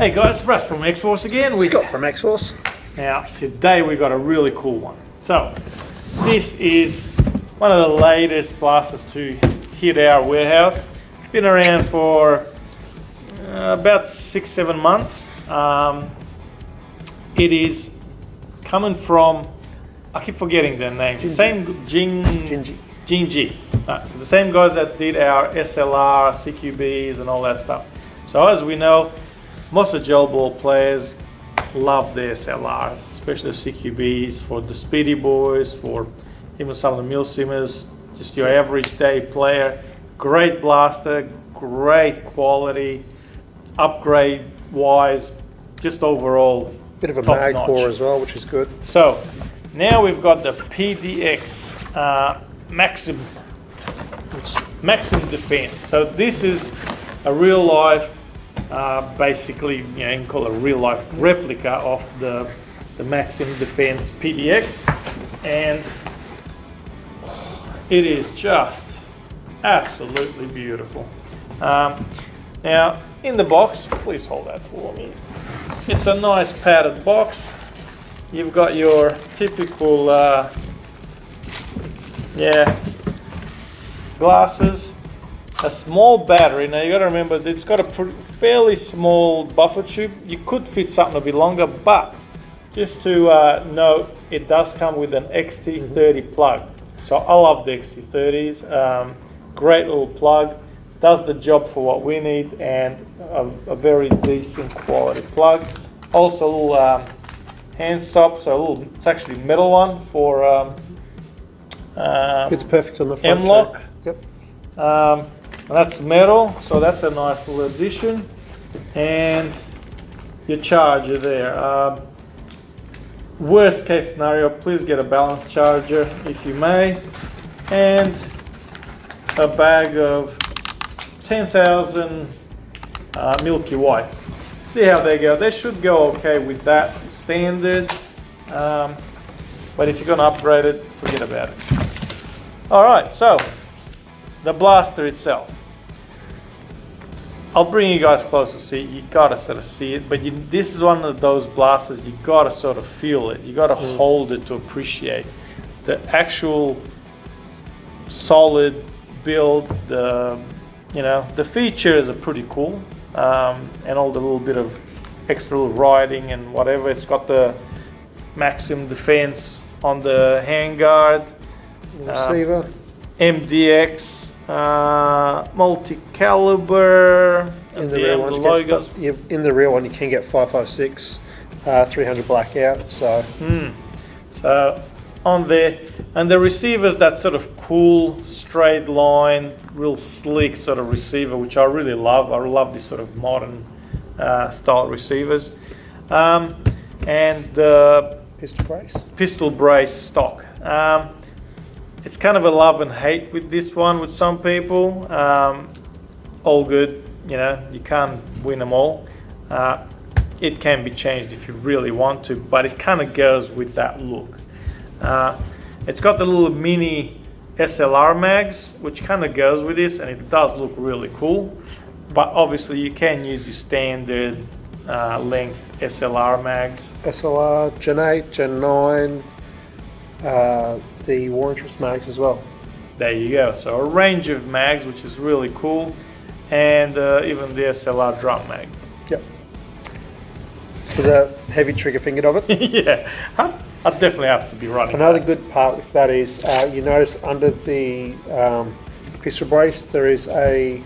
Hey guys, Russ from X-Force again. Scott from X-Force. Now, today we got a really cool one. So, this is one of the latest blasters to hit our warehouse. Been around for about 6-7 months. It is coming from, I keep forgetting their name. The same Jingji. Jingji. So the same guys that did our SLR CQBs and all that stuff. So as we know, most of the gel ball players love the SLRs, especially the CQBs for the speedy boys, for even some of the mill simmers, just your average day player. Great blaster, great quality, upgrade wise, just overall Bit of a mag core as well, which is good. So now we've got the PDX Maxim defense. So this is a real life, basically, you can call it a real life replica of the Maxim defense PDX, and it is just absolutely beautiful. Now in the box, please hold that for me. It's a nice padded box. You've got your typical glasses, a small battery. Now you got to remember that it's got a fairly small buffer tube. You could fit something a bit longer, but just to note, it does come with an XT30 plug. So I love the XT30s. Great little plug, does the job for what we need, and a very decent quality plug. Also a little hand stop, so it's actually metal one for it's perfect on the front M-lock. Yep. That's metal, so that's a nice little addition. And your charger there. Worst case scenario, please get a balanced charger if you may, and a bag of 10,000 Milky Whites. See how they go. They should go okay with that standard, but if you're going to upgrade it, forget about it. Alright, so the blaster itself. I'll bring you guys close to see it. You gotta sort of see it, but this is one of those blasters, you gotta sort of feel it. You gotta hold it to appreciate the actual solid build. The features are pretty cool, and all the little bit of extra little writing and whatever. It's got the Maxim defense on the handguard, receiver, MDX, multi-caliber. In the rear one, in the rear one, you can get 556, 300 blackout. So on there, and the receivers, that sort of cool, straight line, real sleek sort of receiver, which I really love. I love this sort of modern style receivers, and the pistol brace stock. It's kind of a love and hate with this one with some people. All good, you can't win them all. It can be changed if you really want to, but it kind of goes with that look. It's got the little mini SLR mags, which kind of goes with this, and it does look really cool. But obviously you can use your standard length SLR mags. SLR, Gen 8, Gen 9, the War Interest mags as well. There you go. So a range of mags, which is really cool, and even the SLR drum mag. Yep. With a heavy trigger fingered of it. Yeah, I definitely have to be running. Another good part with that is you notice under the pistol brace there is a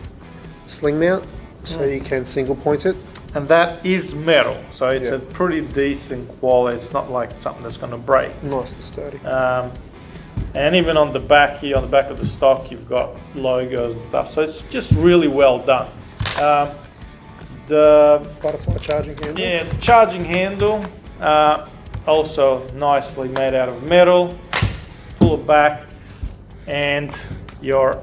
sling mount, so you can single point it. And that is metal, so it's a pretty decent quality. It's not like something that's going to break. Nice and sturdy. And even on the back here, on the back of the stock, you've got logos and stuff. So it's just really well done. The butterfly charging handle. Yeah, the charging handle, also nicely made out of metal. Pull it back, and your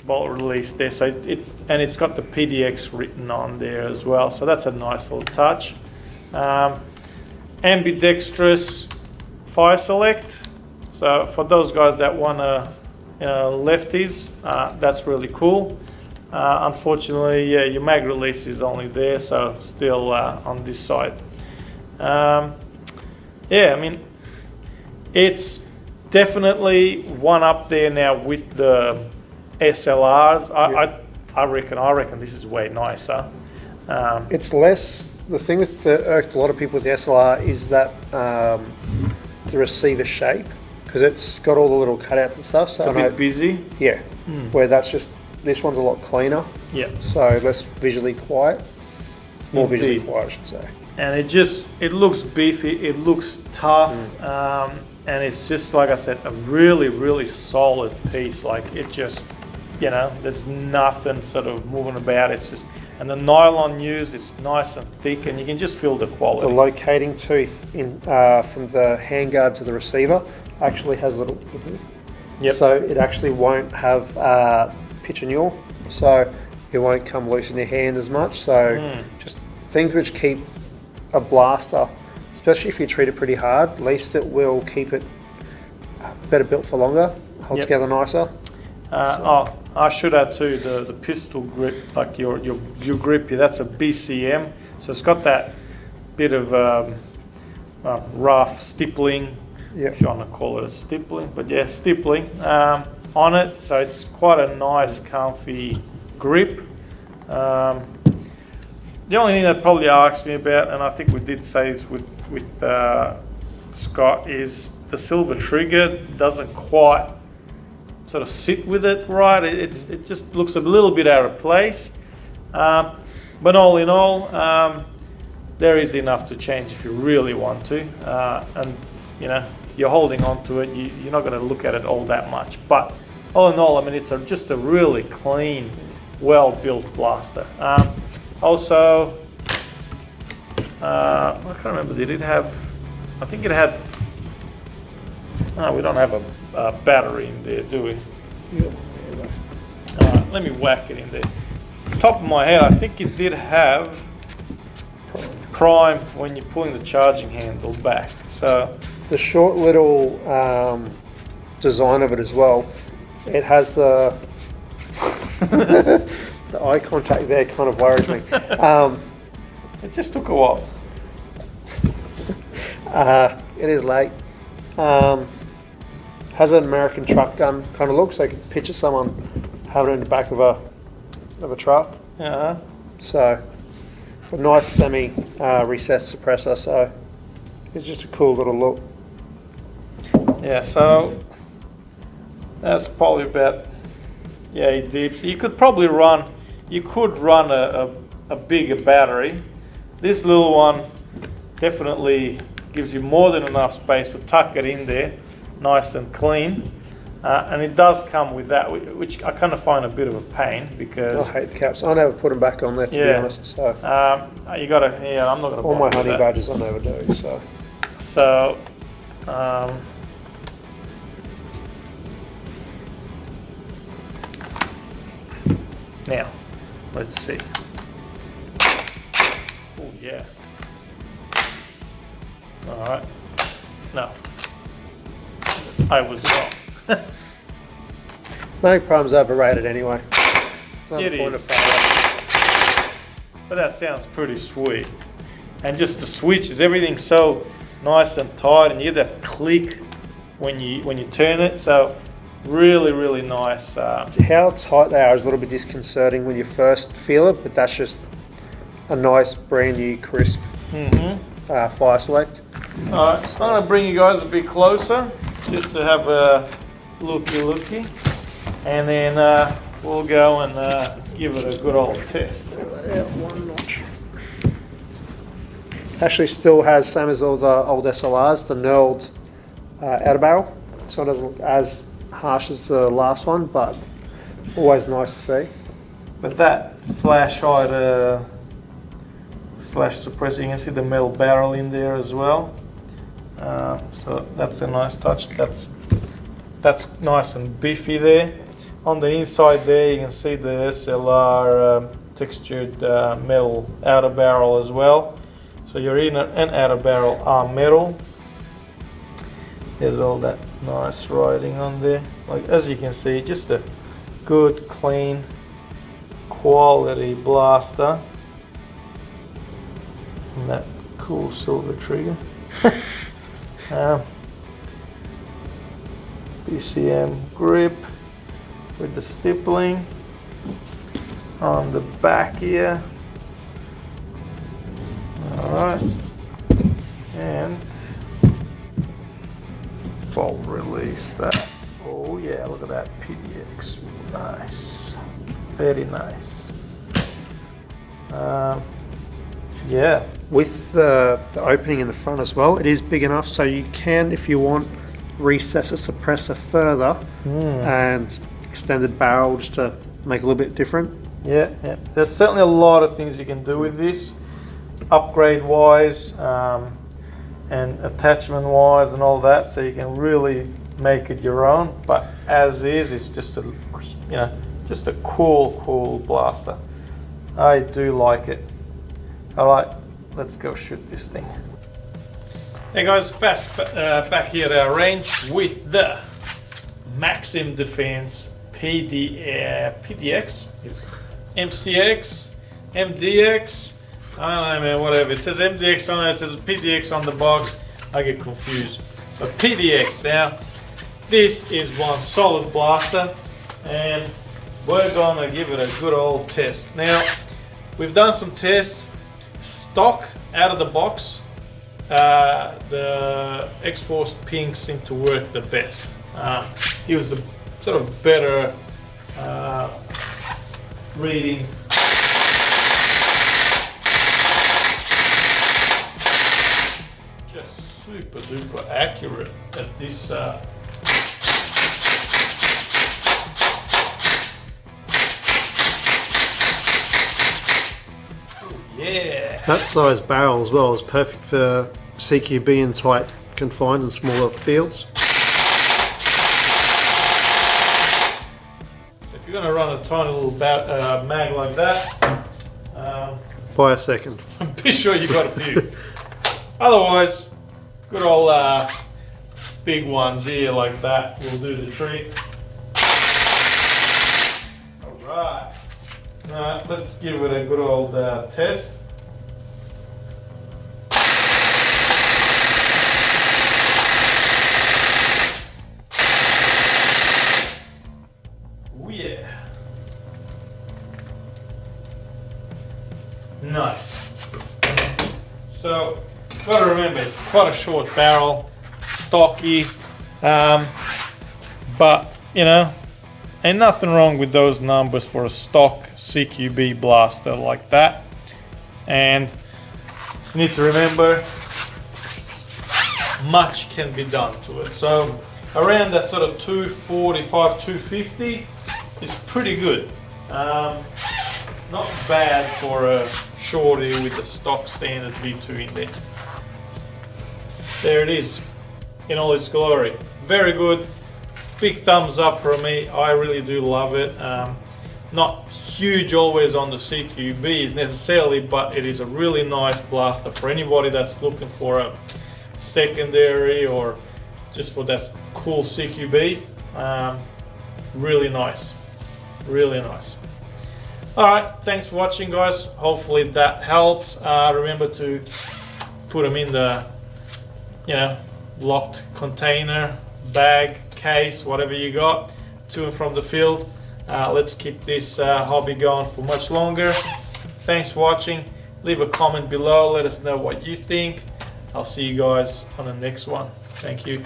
bolt release there. So it's got the PDX written on there as well. So that's a nice little touch. Ambidextrous fire select. So for those guys that want lefties, that's really cool. Unfortunately, yeah, your mag release is only there, so still on this side. Yeah, I mean, it's definitely one up there now with the SLRs. I reckon this is way nicer. It's less. The thing with the irked a lot of people with the SLR is that the receiver shape, because it's got all the little cutouts and stuff. So It's a bit busy. Yeah, where that's just, this one's a lot cleaner. Yeah. So less visually quiet. More visually Indeed. quiet, I should say. And it looks beefy, it looks tough, and it's just, like I said, a really, really solid piece. Like, it just, there's nothing sort of moving about. It's just, and the nylon used, it's nice and thick, and you can just feel the quality. The locating tooth in from the handguard to the receiver actually has a little. Yep. So it actually won't have pitch and yaw, so it won't come loose in your hand as much. So just things which keep a blaster, especially if you treat it pretty hard, at least it will keep it better built for longer, hold Yep. together nicer. I should add too, the pistol grip, like your grip here, that's a BCM, so it's got that bit of rough stippling, Yep. if you want to call it a stippling, but yeah, stippling on it, so it's quite a nice, comfy grip. The only thing that probably asked me about, and I think we did say this with Scott, is the silver trigger doesn't quite sort of sit with it right. It just looks a little bit out of place. But all in all, there is enough to change if you really want to. And you're holding on to it. You're not going to look at it all that much. But all in all, I mean, it's just a really clean, well-built blaster. Also, I can't remember, did it have, I think it had, we don't have a battery in there, do we? Yep. Alright, let me whack it in there. Top of my head, I think it did have prime when you're pulling the charging handle back. So The short little design of it as well, it has the the eye contact there kind of worries me. it just took a while. It is late. Has an American truck gun kind of look, so you can picture someone having it in the back of a truck. Uh-huh. So a nice semi recessed suppressor, so it's just a cool little look. Yeah, so that's probably about, deep. You could probably run, a bigger battery. This little one definitely gives you more than enough space to tuck it in there, nice and clean. And it does come with that, which I kind of find a bit of a pain because I hate the caps. I never put them back on there, to be honest. So you gotta, I'm not gonna. all my bother with honey that. badges I never do. So, now, let's see. Oh yeah. All right. No, I was wrong. Mag Prime's overrated anyway. It's not It the point is. of failure. But that sounds pretty sweet. And just the switches, everything's so nice and tight, and you get that click when you turn it. So really, really nice. How tight they are is a little bit disconcerting when you first feel it, but that's just a nice, brand new, crisp fire select. All right, I'm going to bring you guys a bit closer just to have a looky, and then we'll go and give it a good old test. Yeah, one notch. Actually still has, same as all the old SLRs, the knurled outer barrel, so it doesn't look as harsh as the last one, but always nice to see. But that flash suppressor, you can see the metal barrel in there as well. So that's a nice touch. That's nice and beefy there. On the inside there, you can see the SLR textured metal outer barrel as well. So your inner and outer barrel are metal. There's all that nice writing on there. Like, as you can see, just a good, clean quality blaster. And that cool silver trigger. BCM grip with the stippling on the back here. Alright, and bolt release that. Oh yeah, look at that PDX. Nice, very nice. Yeah. With the opening in the front as well, it is big enough so you can, if you want, recess a suppressor further and extended barrel just to make it a little bit different. Yeah, yeah. There's certainly a lot of things you can do with this, upgrade wise and attachment wise and all that. So you can really make it your own. But as is, it's just a just a cool blaster. I do like it. All right, let's go shoot this thing. Hey guys, back here at our range with the Maxim Defense PDX, MCX, MDX, I don't know man, whatever. It says MDX on it, it says PDX on the box, I get confused. But PDX, now, this is one solid blaster and we're gonna give it a good old test. Now, we've done some tests, stock, out of the box. The X-Force ping seemed to work the best. It was the sort of better reading. Just super duper accurate at this. Oh, yeah. That size barrel as well is perfect for CQB in tight confines and smaller fields. If you're going to run a tiny little mag like that, By a second. I'm pretty sure you got a few. Otherwise, good old big ones here like that will do the trick. Alright. Now let's give it a good old test. Oh yeah. Nice. So, gotta remember, it's quite a short barrel, stocky, but you know, ain't nothing wrong with those numbers for a stock CQB blaster like that. And you need to remember, much can be done to it. So, around that sort of 245, 250 is pretty good. Not bad for a shorty with the stock standard V2 in there. There it is, in all its glory. Very good. Big thumbs up from me. I really do love it. Not huge always on the CQBs necessarily, but it is a really nice blaster for anybody that's looking for a secondary or just for that cool CQB. Really nice. Really nice. Alright, thanks for watching guys. Hopefully that helps. Remember to put them in the locked container, bag, case, whatever you got, to and from the field. Let's keep this hobby going for much longer. Thanks for watching. Leave a comment below, let us know what you think. I'll see you guys on the next one. Thank you.